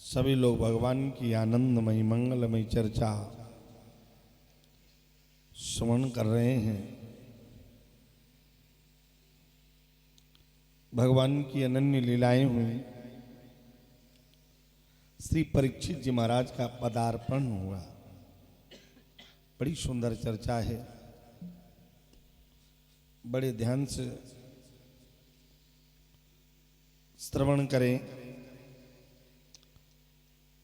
सभी लोग भगवान की आनंदमयी मंगलमयी चर्चा श्रवण कर रहे हैं। भगवान की अनन्य लीलाएं हुई। श्री परीक्षित जी महाराज का पदार्पण हुआ। बड़ी सुंदर चर्चा है, बड़े ध्यान से श्रवण करें।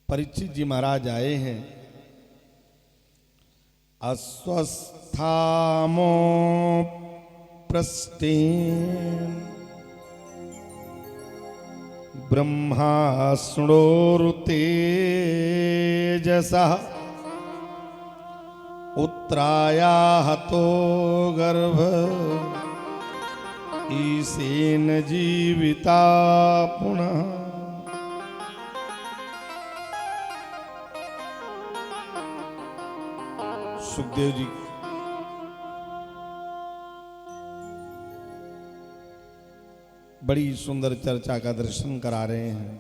परीक्षित जी महाराज आए हैं। अस्वस्थामो प्रस्ते ब्रह्मास्नोरुतेजसा उत्तरायाहतो गर्भ ईसेन जीविता पुनः। सुखदेव जी बड़ी सुंदर चर्चा का दर्शन करा रहे हैं।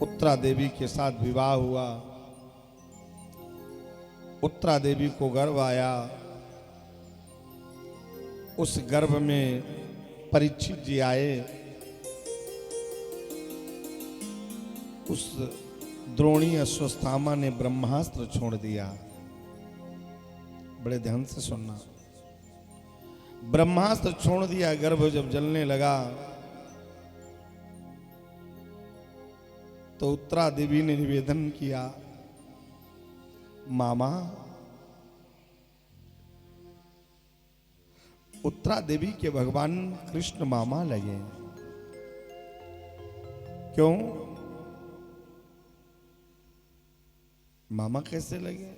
उत्तरा देवी के साथ विवाह हुआ। उत्तरा देवी को गर्भ आया। उस गर्भ में परीक्षित जी आए। उस द्रोणी अश्वत्थामा ने ब्रह्मास्त्र छोड़ दिया। बड़े ध्यान से सुनना। ब्रह्मास्त्र छोड़ दिया। गर्भ जब जलने लगा तो उत्तरा देवी ने निवेदन किया, मामा। उत्तरा देवी के भगवान कृष्ण मामा लगे। क्यों मामा कैसे लगे?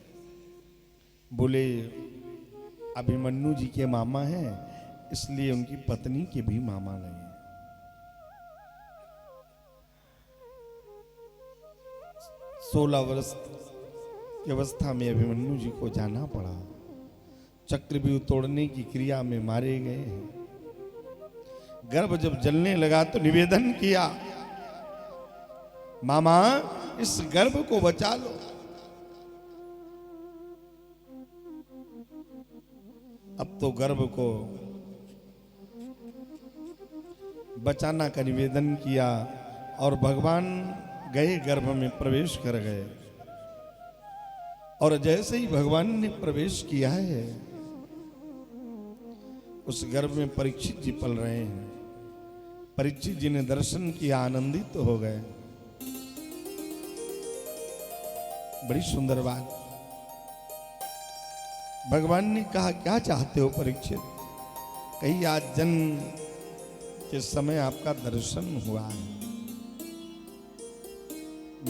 बोले अभिमन्यु जी के मामा हैं, इसलिए उनकी पत्नी के भी मामा लगे। 16 वर्ष की अवस्था में अभिमन्यु जी को जाना पड़ा। चक्रव्यूह तोड़ने की क्रिया में मारे गए हैं। गर्भ जब जलने लगा तो निवेदन किया, मामा इस गर्भ को बचा लो। अब तो गर्भ को बचाना का निवेदन किया और भगवान गए, गर्भ में प्रवेश कर गए। और जैसे ही भगवान ने प्रवेश किया है, उस गर्भ में परीक्षित जी पल रहे हैं। परीक्षित जी ने दर्शन किया, आनंदित तो हो गए। बड़ी सुंदर बात। भगवान ने कहा, क्या चाहते हो परीक्षित? कहीं आज जन्म के समय आपका दर्शन हुआ है,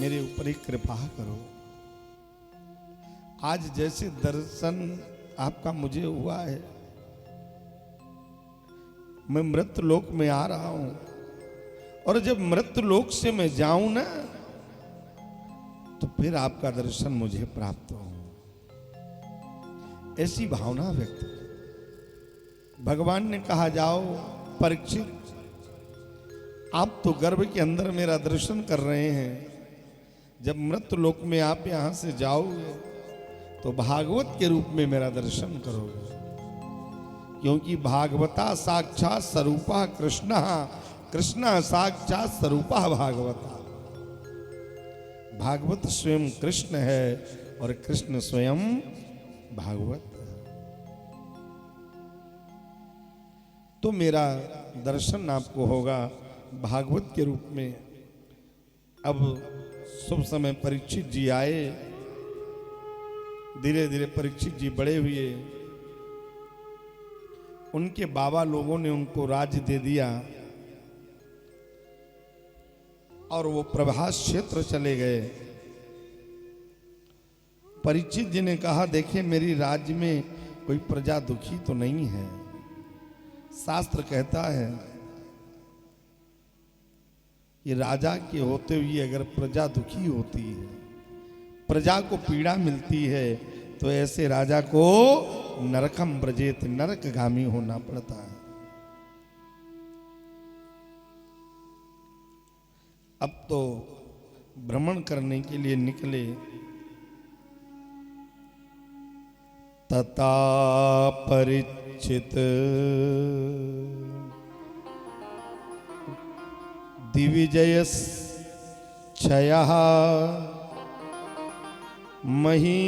मेरे ऊपर एक कृपा करो। आज जैसे दर्शन आपका मुझे हुआ है, मैं मृत्यु लोक में आ रहा हूं, और जब मृत्यु लोक से मैं जाऊं ना, तो फिर आपका दर्शन मुझे प्राप्त हो। ऐसी भावना व्यक्त। भगवान ने कहा, जाओ परीक्षित, आप तो गर्भ के अंदर मेरा दर्शन कर रहे हैं। जब मृत्यु लोक में आप यहां से जाओगे तो भागवत के रूप में मेरा दर्शन करोगे, क्योंकि भागवता साक्षात स्वरूपा कृष्ण, कृष्ण साक्षात स्वरूपा भागवता। भागवत स्वयं कृष्ण है और कृष्ण स्वयं भागवत। तो मेरा दर्शन आपको होगा भागवत के रूप में। अब शुभ समय परीक्षित जी आए। धीरे धीरे परीक्षित जी बड़े हुए। उनके बाबा लोगों ने उनको राज्य दे दिया और वो प्रभास क्षेत्र चले गए। परीक्षित जी ने कहा, देखिए मेरी राज्य में कोई प्रजा दुखी तो नहीं है। शास्त्र कहता है कि राजा के होते हुए अगर प्रजा दुखी होती है, प्रजा को पीड़ा मिलती है, तो ऐसे राजा को नरकम ब्रजेत, नरकगामी होना पड़ता है। अब तो भ्रमण करने के लिए निकले। तथा परिचित दिविजयस क्षयः मही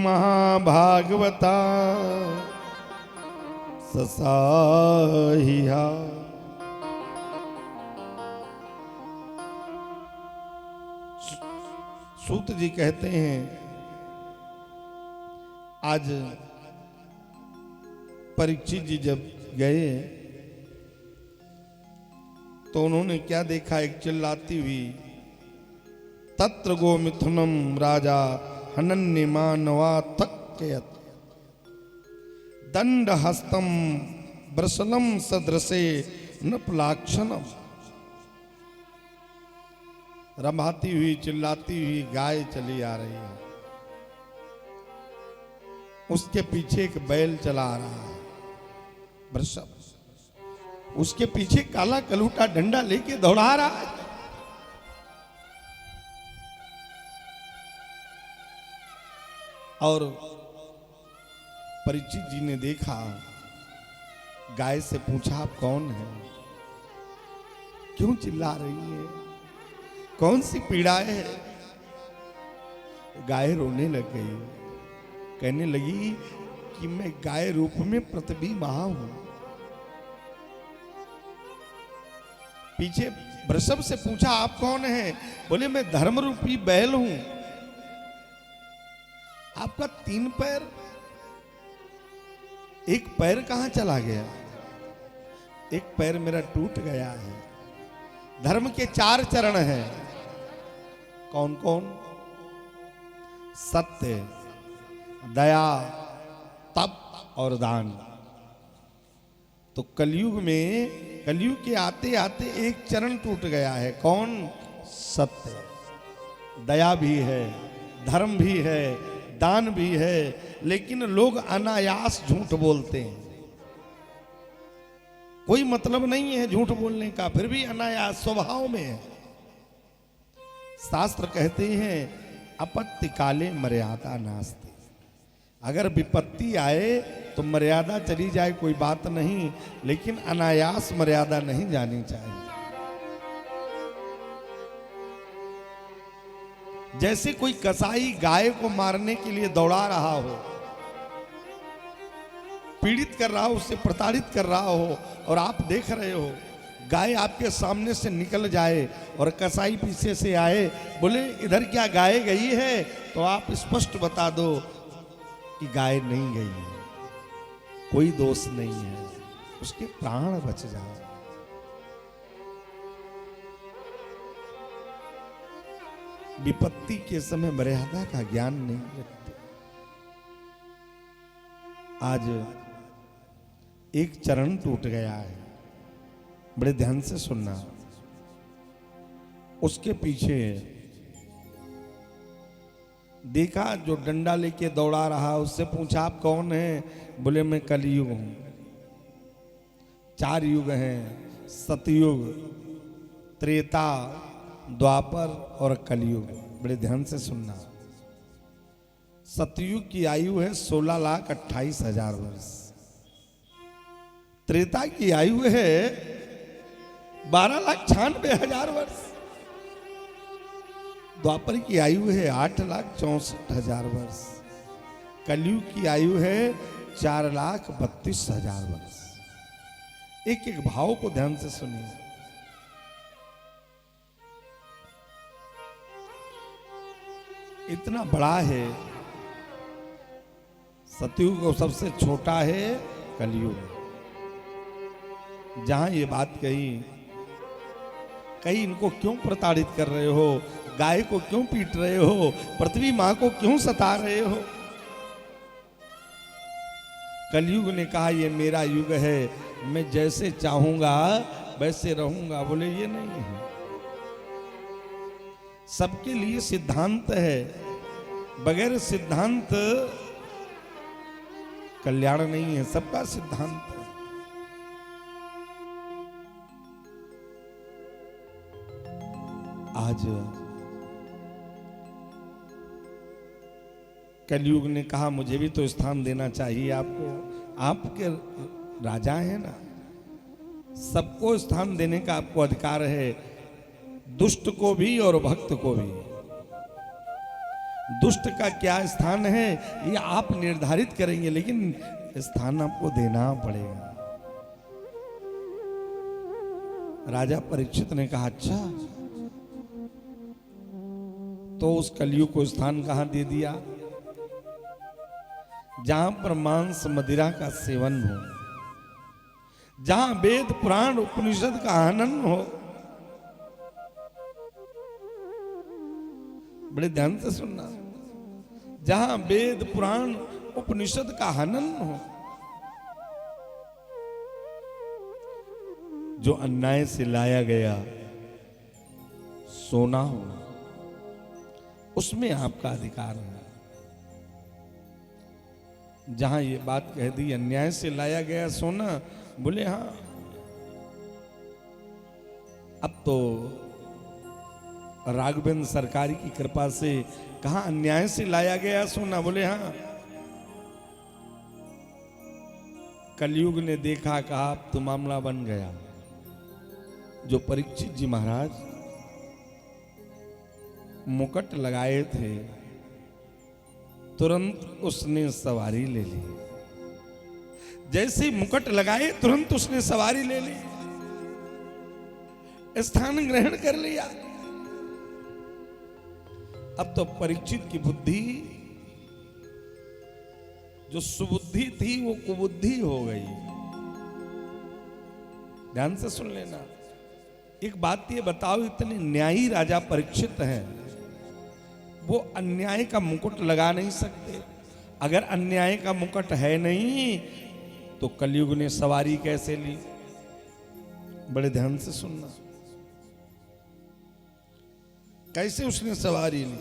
महाभागवता ससाहिहा। सूत जी कहते हैं आज परीक्षित जी जब गए तो उन्होंने क्या देखा, एक चिल्लाती हुई तत्र गो मिथुनम राजा हनन्य मानवा तक्यत दंड हस्तम ब्रसलम सदृशे नपलाक्षणम। रमाती हुई चिल्लाती हुई गाय चली आ रही है, उसके पीछे एक बैल चला आ रहा है वृषभ, उसके पीछे काला कलूटा डंडा लेके दौड़ा रहा है। और परीक्षित जी ने देखा, गाय से पूछा आप कौन है, क्यों चिल्ला रही है, कौन सी पीड़ा है। गाय रोने लग गई, कहने लगी कि मैं गाय रूप में पृथ्वी महा हूं। पीछे वृषभ से पूछा आप कौन है, बोले मैं धर्म रूपी बैल हूं। आपका 3 पैर, एक पैर कहां चला गया, एक पैर मेरा टूट गया है। धर्म के 4 चरण हैं, कौन कौन, सत्य, दया, तप और दान। तो कलयुग में, कलयुग के आते आते एक चरण टूट गया है, कौन, सत्य। दया भी है, धर्म भी है, दान भी है, लेकिन लोग अनायास झूठ बोलते हैं। कोई मतलब नहीं है झूठ बोलने का, फिर भी अनायास स्वभाव में है। शास्त्र कहते हैं अपत्ति काले मर्यादा नास्ति। अगर विपत्ति आए तो मर्यादा चली जाए कोई बात नहीं, लेकिन अनायास मर्यादा नहीं जानी चाहिए। जैसे कोई कसाई गाय को मारने के लिए दौड़ा रहा हो, पीड़ित कर रहा हो, उससे प्रताड़ित कर रहा हो, और आप देख रहे हो गाय आपके सामने से निकल जाए और कसाई पीछे से आए, बोले इधर क्या गाय गई है, तो आप स्पष्ट बता दो कि गाय नहीं गई है, कोई दोष नहीं है, उसके प्राण बच जाए। विपत्ति के समय मर्यादा का ज्ञान नहीं रखते। आज एक चरण टूट गया है, बड़े ध्यान से सुनना। उसके पीछे देखा जो डंडा लेके दौड़ा रहा, उससे पूछा आप कौन है, बोले मैं कलयुग हूं। 4 युग हैं, सतयुग, त्रेता, द्वापर और कलयुग। बड़े ध्यान से सुनना। सतयुग की आयु है 16,28,000 वर्ष। त्रेता की आयु है 12,96,000 वर्ष। द्वापर की आयु है 8,64,000 वर्ष। कलयुग की आयु है 4,32,000 वर्ष। एक एक भाव को ध्यान से सुनिए। इतना बड़ा है सतयुग और सबसे छोटा है कलयुग। जहां ये बात कही, कहीं इनको क्यों प्रताड़ित कर रहे हो, गाय को क्यों पीट रहे हो, पृथ्वी मां को क्यों सता रहे हो। कलयुग ने कहा ये मेरा युग है, मैं जैसे चाहूंगा वैसे रहूंगा। बोले ये नहीं है, सबके लिए सिद्धांत है, बगैर सिद्धांत कल्याण नहीं है, सबका सिद्धांत है। आज कलयुग ने कहा मुझे भी तो स्थान देना चाहिए आपको, आपके राजा हैं ना, सबको स्थान देने का आपको अधिकार है, दुष्ट को भी और भक्त को भी। दुष्ट का क्या स्थान है ये आप निर्धारित करेंगे, लेकिन स्थान आपको देना पड़ेगा। राजा परीक्षित ने कहा अच्छा, तो उस कलयुग को स्थान कहां दे दिया? जहां पर मांस मदिरा का सेवन हो, जहां वेद पुराण उपनिषद का हनन हो। बड़े ध्यान से सुनना, जहां वेद पुराण उपनिषद का हनन हो, जो अन्याय से लाया गया सोना हो, उसमें आपका अधिकार है। जहां ये बात कह दी अन्याय से लाया गया सोना, बोले हाँ, अब तो राघवेंद्र सरकार की कृपा से कहा अन्याय से लाया गया सोना, बोले हाँ। कलयुग ने देखा, कहा अब तो मामला बन गया। जो परीक्षित जी महाराज मुकुट लगाए थे, तुरंत उसने सवारी ले ली। जैसे मुकुट लगाए तुरंत उसने सवारी ले ली, स्थान ग्रहण कर लिया। अब तो परीक्षित की बुद्धि जो सुबुद्धि थी वो कुबुद्धि हो गई। ध्यान से सुन लेना। एक बात ये बताओ, इतने न्यायी राजा परीक्षित हैं, वो अन्याय का मुकुट लगा नहीं सकते। अगर अन्याय का मुकुट है नहीं तो कलयुग ने सवारी कैसे ली? बड़े ध्यान से सुनना, कैसे उसने सवारी ली।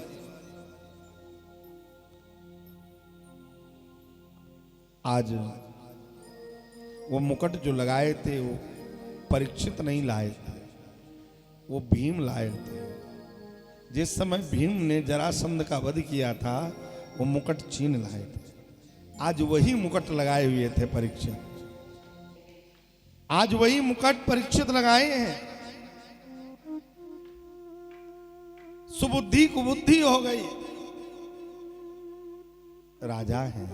आज वो मुकुट जो लगाए थे वो परीक्षित नहीं लाए थे, वो भीम लाए थे। जिस समय भीम ने जरासंध का वध किया था, वो मुकुट छीन लाए थे। आज वही मुकुट लगाए हुए थे परीक्षित, आज वही मुकुट परीक्षित लगाए हैं। सुबुद्धि कुबुद्धि हो गई। राजा हैं,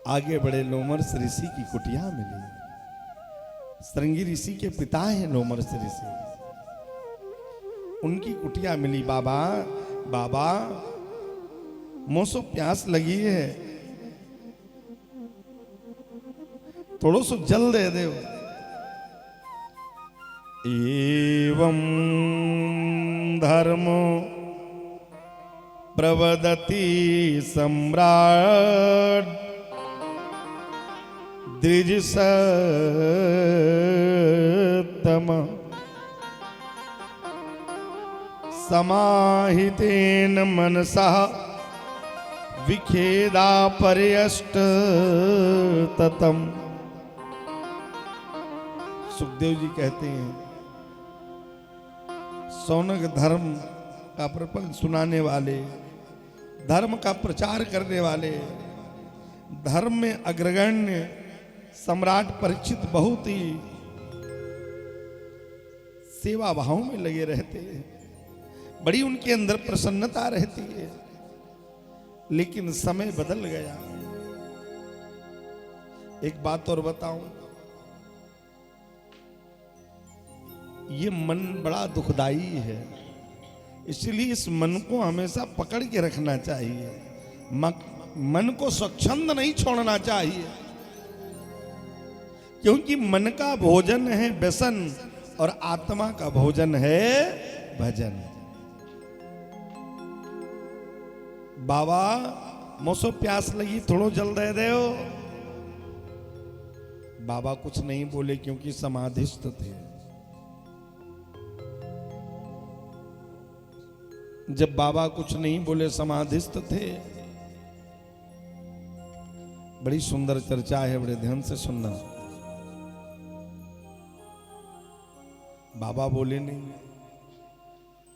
आगे बड़े लोमर्ष ऋषि की कुटिया मिली। श्रृंगी ऋषि के पिता हैं लोमर्ष ऋषि, उनकी कुटिया मिली। बाबा बाबा मोसो प्यास लगी है, थोड़ो सो जल दे दो। एवं धर्मो प्रवदति सम्राट द्विजसत्तम समाहितेन मनसा विखेदा पर्यष्ट ततम। सुखदेव जी कहते हैं, सौनक धर्म का प्रपंच सुनाने वाले, धर्म का प्रचार करने वाले, धर्म में अग्रगण्य सम्राट परीक्षित बहुत ही सेवा भाव में लगे रहते हैं, बड़ी उनके अंदर प्रसन्नता रहती है। लेकिन समय बदल गया। एक बात और बताऊं, ये मन बड़ा दुखदाई है, इसलिए इस मन को हमेशा पकड़ के रखना चाहिए। मन को स्वच्छंद नहीं छोड़ना चाहिए, क्योंकि मन का भोजन है व्यसन और आत्मा का भोजन है भजन। बाबा मोसो प्यास लगी, थोड़ो जल दे दो। बाबा कुछ नहीं बोले, क्योंकि समाधिस्थ थे। जब बाबा कुछ नहीं बोले, समाधिस्थ थे। बड़ी सुंदर चर्चा है, बड़े ध्यान से सुनना। बाबा बोले नहीं।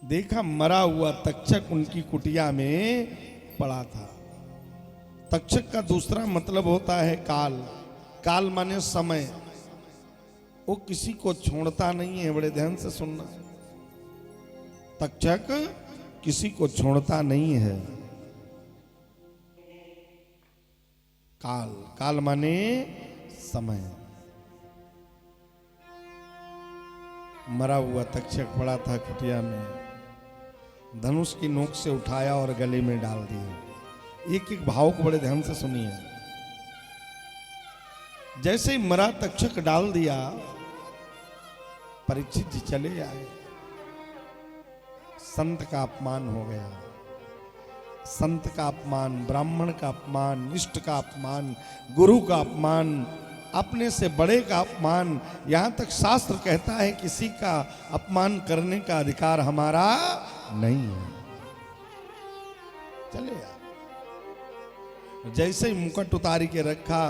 देखा मरा हुआ तक्षक उनकी कुटिया में पड़ा था। तक्षक का दूसरा मतलब होता है काल। काल माने समय। वो किसी को छोड़ता नहीं है, बड़े ध्यान से सुनना। तक्षक किसी को छोड़ता नहीं है। काल, काल माने समय। मरा हुआ तक्षक पड़ा था खटिया में, धनुष की नोक से उठाया और गले में डाल दिया। एक एक भाव को बड़े ध्यान से सुनिए। जैसे ही मरा तक्षक डाल दिया, परीक्षित जी चले आए। संत का अपमान हो गया। संत का अपमान, ब्राह्मण का अपमान, इष्ट का अपमान, गुरु का अपमान, अपने से बड़े का अपमान। यहां तक शास्त्र कहता है किसी का अपमान करने का अधिकार हमारा नहीं है। चले यार। जैसे ही मुकुट उतारी के रखा,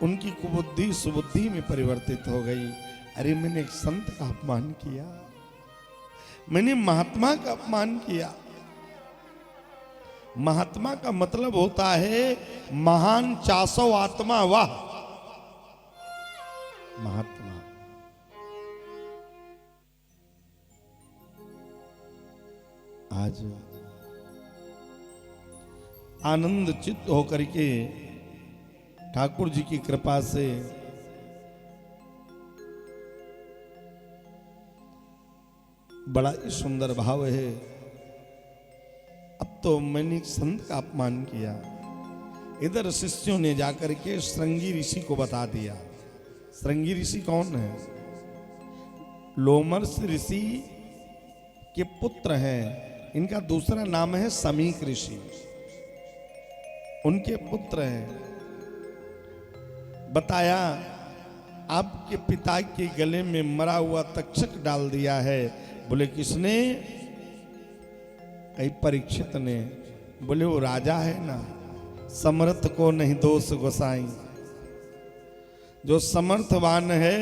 उनकी कुबुद्धि सुबुद्धि में परिवर्तित हो गई। अरे मैंने एक संत का अपमान किया, मैंने महात्मा का अपमान किया। महात्मा का मतलब होता है महान चासो आत्मा, वाह महात्मा। आज आनंद चित्त होकर के ठाकुर जी की कृपा से बड़ा ही सुंदर भाव है। अब तो मैंने संत का अपमान किया। इधर शिष्यों ने जाकर के श्रृंगी ऋषि को बता दिया। श्रृंगी ऋषि कौन है? लोमर्ष ऋषि के पुत्र हैं। इनका दूसरा नाम है समीक ऋषि, उनके पुत्र हैं। बताया आपके पिता के गले में मरा हुआ तक्षक डाल दिया है। बोले किसने? कई परीक्षित ने। बोले वो राजा है ना, समर्थ को नहीं दोष गोसाई। जो समर्थवान है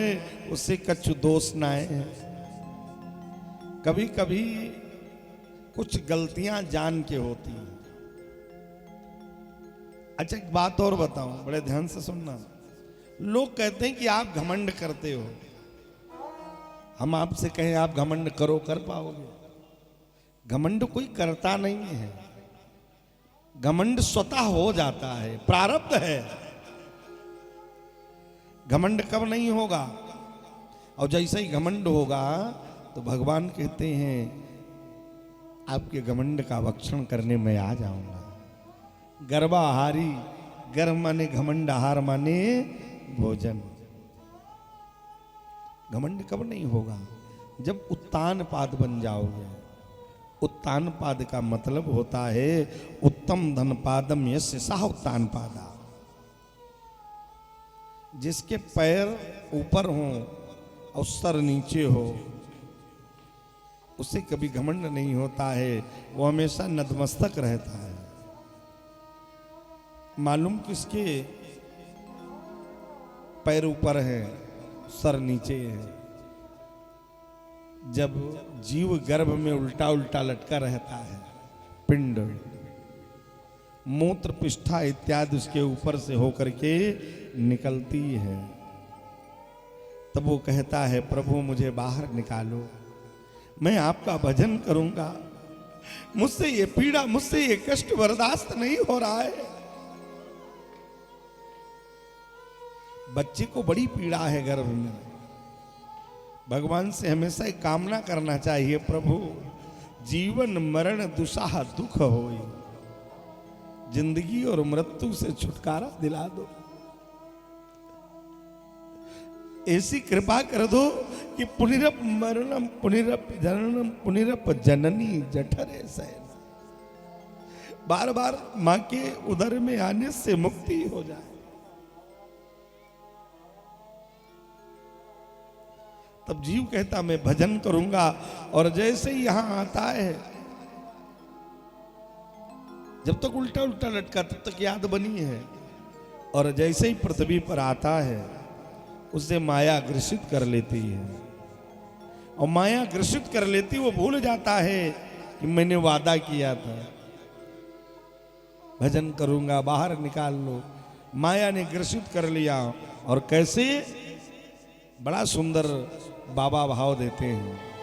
उसे कछु दोष ना है। कभी कभी कुछ गलतियां जान के होती हैं। अच्छा एक बात और बताऊं, बड़े ध्यान से सुनना। लोग कहते हैं कि आप घमंड करते हो। हम आपसे कहें आप घमंड करो, कर पाओगे? घमंड कोई करता नहीं है। घमंड स्वतः हो जाता है, प्रारब्ध है। घमंड कब नहीं होगा? और जैसे ही घमंड होगा तो भगवान कहते हैं आपके घमंड का भक्षण करने में आ जाऊंगा। गर्भाहारी, गर्भ माने घमंड, आहार माने भोजन। घमंड कब नहीं होगा? जब उत्तान पाद बन जाओगे। उत्तान पाद का मतलब होता है उत्तम धन पादम यस्य सह उत्तान पादा। जिसके पैर ऊपर हो और सर नीचे हो, उसे कभी घमंड नहीं होता है। वो हमेशा नतमस्तक रहता है। मालूम किसके पैर ऊपर है, सर नीचे है? जब जीव गर्भ में उल्टा उल्टा लटका रहता है, पिंड, मूत्र पिष्ठा इत्यादि उसके ऊपर से होकर के निकलती है, तब वो कहता है प्रभु मुझे बाहर निकालो, मैं आपका भजन करूंगा। मुझसे ये पीड़ा, मुझसे ये कष्ट बर्दाश्त नहीं हो रहा है। बच्चे को बड़ी पीड़ा है गर्भ में। भगवान से हमेशा एक कामना करना चाहिए, प्रभु जीवन मरण दुसाह दुख होई, जिंदगी और मृत्यु से छुटकारा दिला दो। ऐसी कृपा कर दो कि पुनरप मरणम पुनरप जननम पुनरप जननी जठरे शयन, बार बार मां के उदर में आने से मुक्ति हो जाए। तब जीव कहता मैं भजन करूंगा। और जैसे ही यहां आता है, जब तक उल्टा उल्टा लटका तब तक याद बनी है, और जैसे ही पृथ्वी पर आता है उसे माया ग्रसित कर लेती है। और माया ग्रसित कर लेती, वो भूल जाता है कि मैंने वादा किया था। भजन करूंगा, बाहर निकाल लो। माया ने ग्रसित कर लिया। और कैसे बड़ा सुंदर बाबा भाव देते हैं।